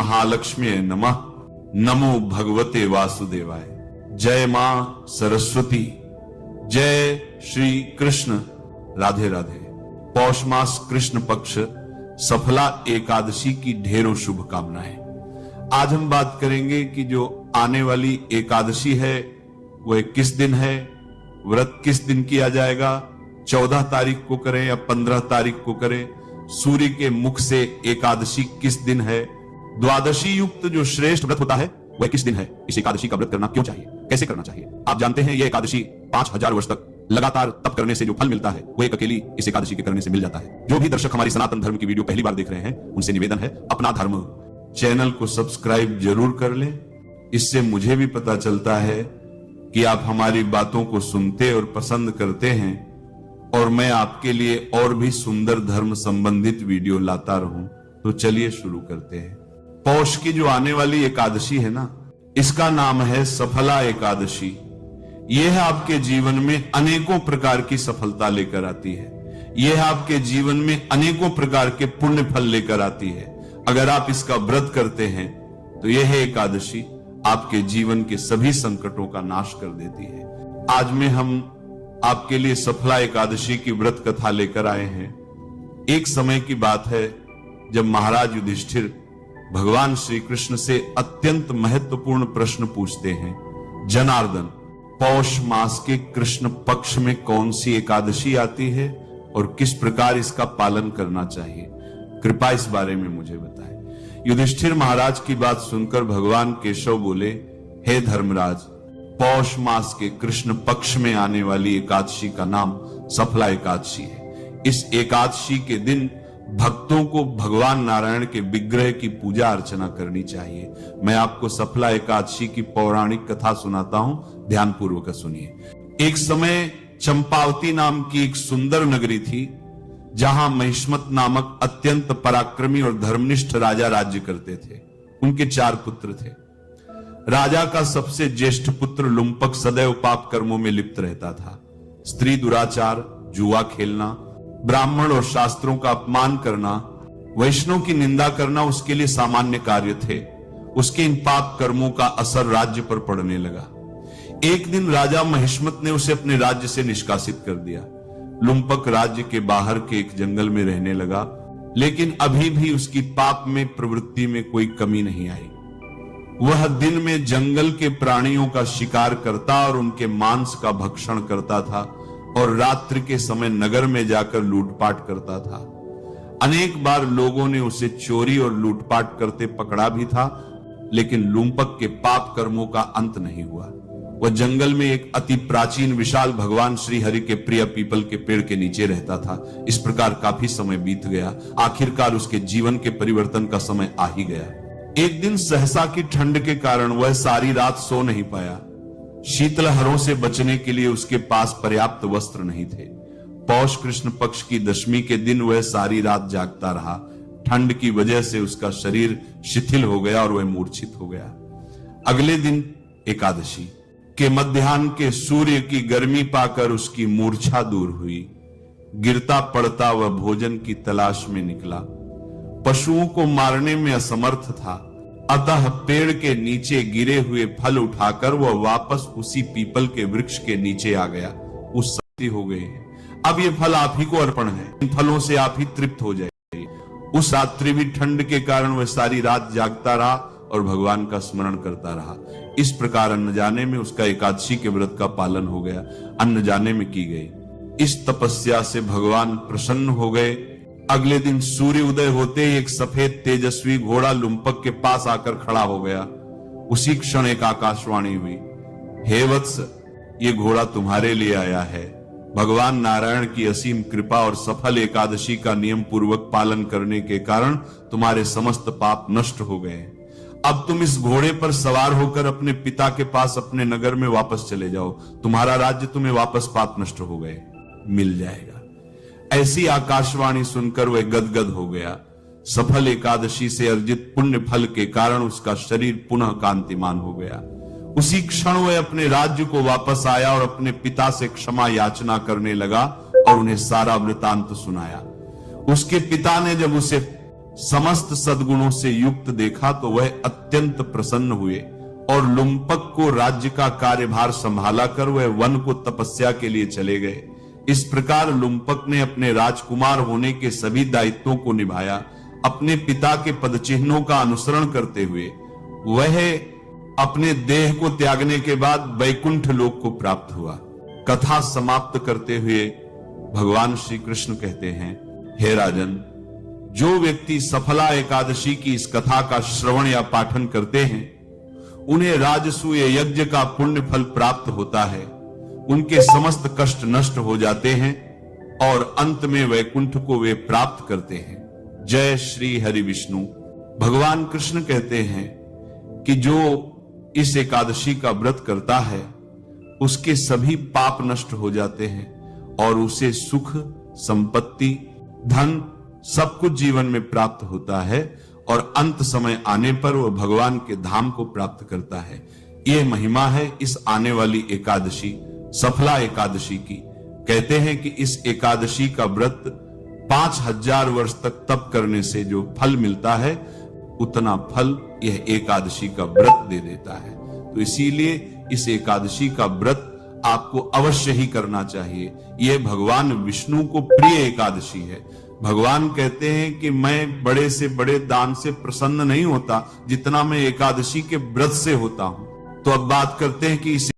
महालक्ष्मी नमः। नमो भगवते वासुदेवाय। जय मां सरस्वती। जय श्री कृष्ण। राधे राधे। पौष मास कृष्ण पक्ष सफला एकादशी की ढेरों शुभकामनाएं। आज हम बात करेंगे कि जो आने वाली एकादशी है वह किस दिन है, व्रत किस दिन किया जाएगा, 14 तारीख को करें या 15 तारीख को करें, सूर्य के मुख से एकादशी किस दिन है, द्वादशी युक्त जो श्रेष्ठ व्रत होता है वह किस दिन है, इस एकादशी का व्रत करना क्यों चाहिए, कैसे करना चाहिए। आप जानते हैं यह एकादशी 5000 वर्ष तक लगातार तप करने से जो फल मिलता है वो एक अकेली इस एकादशी के करने से मिल जाता है। जो भी दर्शक हमारी सनातन धर्म की वीडियो पहली बार देख रहे हैं उनसे निवेदन है, अपना धर्म चैनल को सब्सक्राइब जरूर कर लें। इससे मुझे भी पता चलता है कि आप हमारी बातों को सुनते और पसंद करते हैं और मैं आपके लिए और भी सुंदर धर्म संबंधित वीडियो लाता रहूं। तो चलिए शुरू करते हैं। पौष की जो आने वाली एकादशी है ना, इसका नाम है सफला एकादशी। यह आपके जीवन में अनेकों प्रकार की सफलता लेकर आती है। यह आपके जीवन में अनेकों प्रकार के पुण्य फल लेकर आती है। अगर आप इसका व्रत करते हैं तो यह एकादशी आपके जीवन के सभी संकटों का नाश कर देती है। आज में हम आपके लिए सफला एकादशी की व्रत कथा लेकर आए हैं। एक समय की बात है जब महाराज युधिष्ठिर भगवान श्री कृष्ण से अत्यंत महत्वपूर्ण प्रश्न पूछते हैं। जनार्दन, पौष मास के कृष्ण पक्ष में कौन सी एकादशी आती है और किस प्रकार इसका पालन करना चाहिए, कृपा इस बारे में मुझे बताएं। युधिष्ठिर महाराज की बात सुनकर भगवान केशव बोले, हे धर्मराज, पौष मास के कृष्ण पक्ष में आने वाली एकादशी का नाम सफला एकादशी है। इस एकादशी के दिन भक्तों को भगवान नारायण के विग्रह की पूजा अर्चना करनी चाहिए। मैं आपको सफला एकादशी की पौराणिक कथा सुनाता हूं, ध्यानपूर्वक सुनिए। एक समय चंपावती नाम की एक सुंदर नगरी थी जहां महिष्मत नामक अत्यंत पराक्रमी और धर्मनिष्ठ राजा राज्य करते थे। उनके 4 पुत्र थे। राजा का सबसे ज्येष्ठ पुत्र लुम्पक सदैव पाप कर्मों में लिप्त रहता था। स्त्री दुराचार, जुआ खेलना, ब्राह्मण और शास्त्रों का अपमान करना, वैष्णव की निंदा करना उसके लिए सामान्य कार्य थे। उसके इन पाप कर्मों का असर राज्य पर पड़ने लगा। एक दिन राजा महिष्मत ने उसे अपने राज्य से निष्कासित कर दिया। लुम्पक राज्य के बाहर के एक जंगल में रहने लगा, लेकिन अभी भी उसकी पाप में प्रवृत्ति में कोई कमी नहीं आई। वह दिन में जंगल के प्राणियों का शिकार करता और उनके मांस का भक्षण करता था और रात्रि के समय नगर में जाकर लूटपाट करता था। अनेक बार लोगों ने उसे चोरी और लूटपाट करते पकड़ा भी था, लेकिन लुम्पक के पाप कर्मों का अंत नहीं हुआ। वह जंगल में एक अति प्राचीन विशाल भगवान श्री हरि के प्रिय पीपल के पेड़ के नीचे रहता था। इस प्रकार काफी समय बीत गया। आखिरकार उसके जीवन के परिवर्तन का समय आ ही गया। एक दिन सहसा की ठंड के कारण वह सारी रात सो नहीं पाया। शीतलहरों से बचने के लिए उसके पास पर्याप्त वस्त्र नहीं थे। पौष कृष्ण पक्ष की दशमी के दिन वह सारी रात जागता रहा। ठंड की वजह से उसका शरीर शिथिल हो गया और वह मूर्छित हो गया। अगले दिन एकादशी के मध्याह्न के सूर्य की गर्मी पाकर उसकी मूर्छा दूर हुई। गिरता पड़ता वह भोजन की तलाश में निकला। पशुओं को मारने में असमर्थ था, अतः पेड़ के नीचे गिरे हुए फल उठाकर वह वापस उसी पीपल के वृक्ष के नीचे आ गया। उस शक्ति हो गई है, अब ये फल आप ही को अर्पण है, इन फलों से आप ही तृप्त हो जाइए। उस रात्रि भी ठंड के कारण वह सारी रात जागता रहा और भगवान का स्मरण करता रहा। इस प्रकार अन्न जाने में उसका एकादशी के व्रत का पालन हो गया। अन्न जाने में की गई इस तपस्या से भगवान प्रसन्न हो गए। अगले दिन सूर्य उदय होते ही एक सफेद तेजस्वी घोड़ा लुम्पक के पास आकर खड़ा हो गया। उसी क्षण एक आकाशवाणी हुई, हे वत्स, ये घोड़ा तुम्हारे लिए आया है। भगवान नारायण की असीम कृपा और सफल एकादशी का नियम पूर्वक पालन करने के कारण तुम्हारे समस्त पाप नष्ट हो गए। अब तुम इस घोड़े पर सवार होकर अपने पिता के पास अपने नगर में वापस चले जाओ। तुम्हारा राज्य तुम्हें वापस पाप नष्ट हो गए मिल जाएगा। ऐसी आकाशवाणी सुनकर वह गदगद हो गया। सफल एकादशी से अर्जित पुण्य फल के कारण उसका शरीर पुनः कांतिमान हो गया। उसी क्षण वह अपने राज्य को वापस आया और अपने पिता से क्षमा याचना करने लगा और उन्हें सारा वृतांत सुनाया। उसके पिता ने जब उसे समस्त सद्गुणों से युक्त देखा तो वह अत्यंत प्रसन्न हुए और लुम्पक को राज्य का कार्यभार संभाला कर वह वन को तपस्या के लिए चले गए। इस प्रकार लुम्पक ने अपने राजकुमार होने के सभी दायित्वों को निभाया। अपने पिता के पदचिन्हों का अनुसरण करते हुए वह अपने देह को त्यागने के बाद वैकुंठ लोक को प्राप्त हुआ। कथा समाप्त करते हुए भगवान श्री कृष्ण कहते हैं, हे राजन, जो व्यक्ति सफला एकादशी की इस कथा का श्रवण या पाठन करते हैं उन्हें राजसूय यज्ञ का पुण्य फल प्राप्त होता है, उनके समस्त कष्ट नष्ट हो जाते हैं और अंत में वैकुंठ को वे प्राप्त करते हैं। जय श्री हरि विष्णु। भगवान कृष्ण कहते हैं कि जो इस एकादशी का व्रत करता है उसके सभी पाप नष्ट हो जाते हैं और उसे सुख, संपत्ति, धन सब कुछ जीवन में प्राप्त होता है और अंत समय आने पर वह भगवान के धाम को प्राप्त करता है। यह महिमा है इस आने वाली एकादशी, सफला एकादशी की। कहते हैं कि इस एकादशी का व्रत 5000 वर्ष तक तप करने से जो फल मिलता है उतना फल यह एकादशी का व्रत दे देता है। तो इसीलिए इस एकादशी का व्रत आपको अवश्य ही करना चाहिए। यह भगवान विष्णु को प्रिय एकादशी है। भगवान कहते हैं कि मैं बड़े से बड़े दान से प्रसन्न नहीं होता जितना मैं एकादशी के व्रत से होता हूं। तो अब बात करते हैं कि इस